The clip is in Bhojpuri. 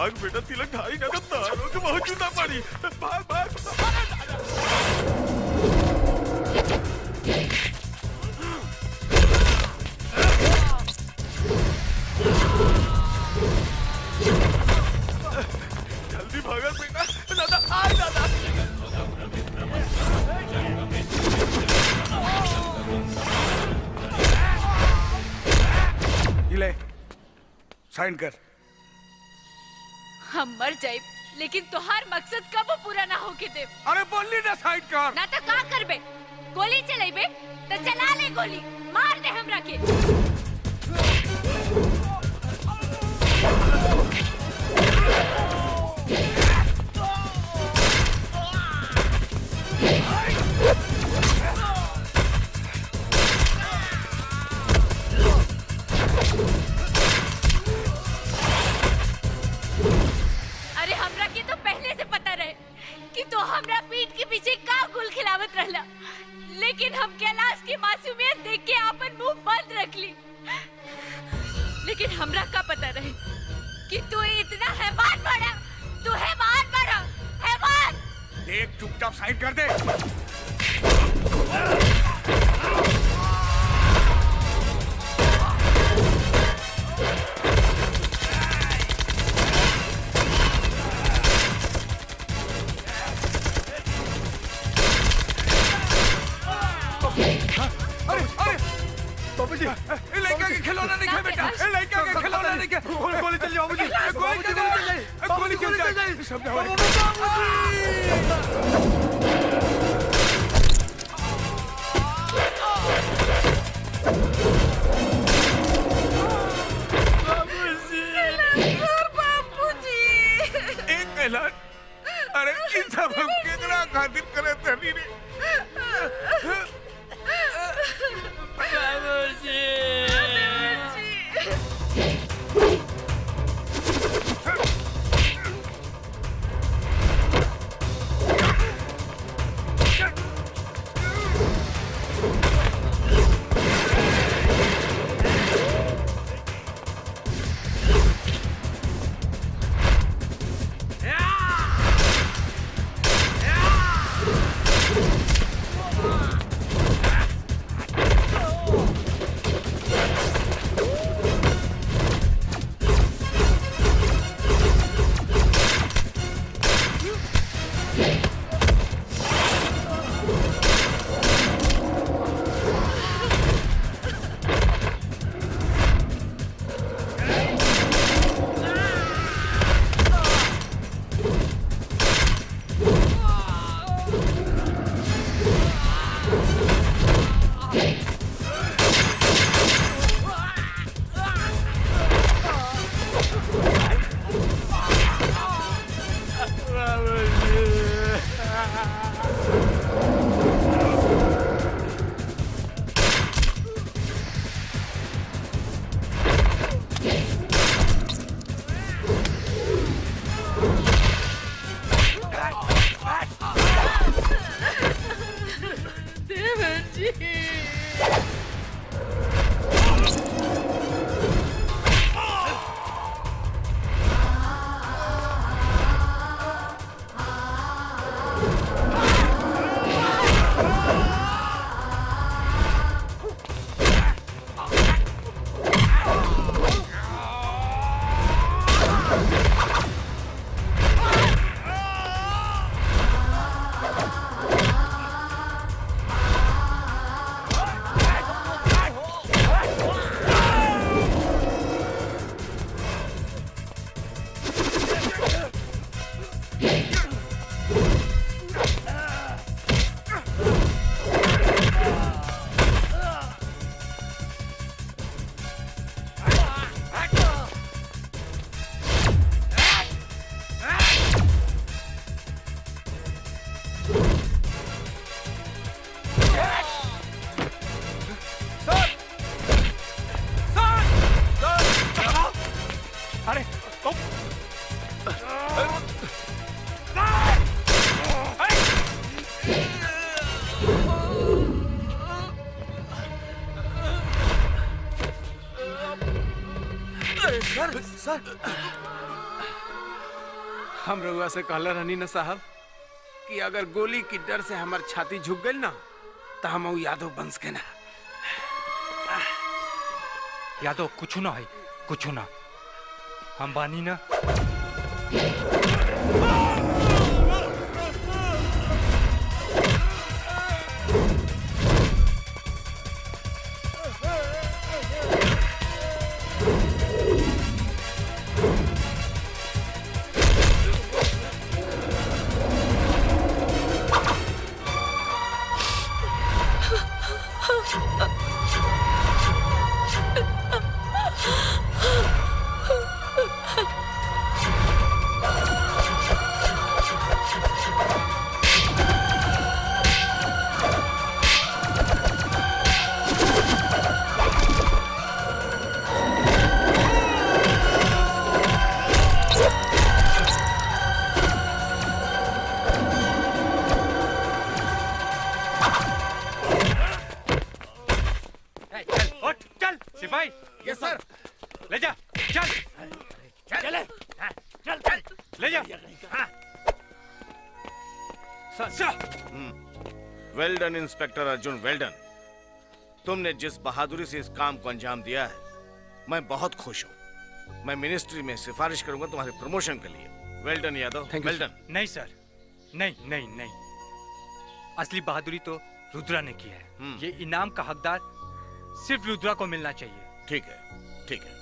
भाग बेटा तिलक ढाई नगद तारों के बहुत जूता पड़ी भाग भाग जल्दी भागा बेटा दादा आ दादा ले साइन कर। हम मर जाए लेकिन तोहार मकसद कब पूरा ना होके दे। अरे बोली ना साइन कर। ना तो का करबे? गोली चलेबे तो चला ले गोली, मार दे हमरा के। अरे हमरा के तो पहले से पता रहे कि तो हमरा पीठ के पीछे का गुल खिलावत रहला, लेकिन हम कैलाश की मासूमियत देख के अपन मुंह बंद रख ली। लेकिन हमरा का पता रहे कि तू इतना हैवान बड़ा, तू हैवान बड़ा, हैवान। देख चुपचाप साइन कर दे। लड़का के खिलौना नहीं है बेटा, लड़का के खिलौना नहीं है। गोली चल जाओ मुझे, गोली चल जाए, गोली चल जाए। सब बाबूजी एक कैलाश अरे इन सब हम कितना खातिर करे तनी रे सर हम रउआ से कहला रहनी ना साहब कि अगर गोली की डर से हमार छाती झुक गई ना तो हम यादव वंश के ना। यादव कुछ ना है, कुछ ना। हम बानी ना। सिपाही, यस सर। ले जा, चल, चले, चल चल ले जा। वेल डन इंस्पेक्टर अर्जुन, वेल डन। तुमने जिस बहादुरी से इस काम को अंजाम दिया है, मैं बहुत खुश हूँ। मैं मिनिस्ट्री में सिफारिश करूंगा तुम्हारे प्रमोशन के लिए। वेल डन यादव, वेल डन। नहीं सर, नहीं नहीं नहीं, असली बहादुरी तो रुद्रा ने की है। ये इनाम का हकदार सिर्फ रुद्रा को मिलना चाहिए। ठीक है, ठीक है।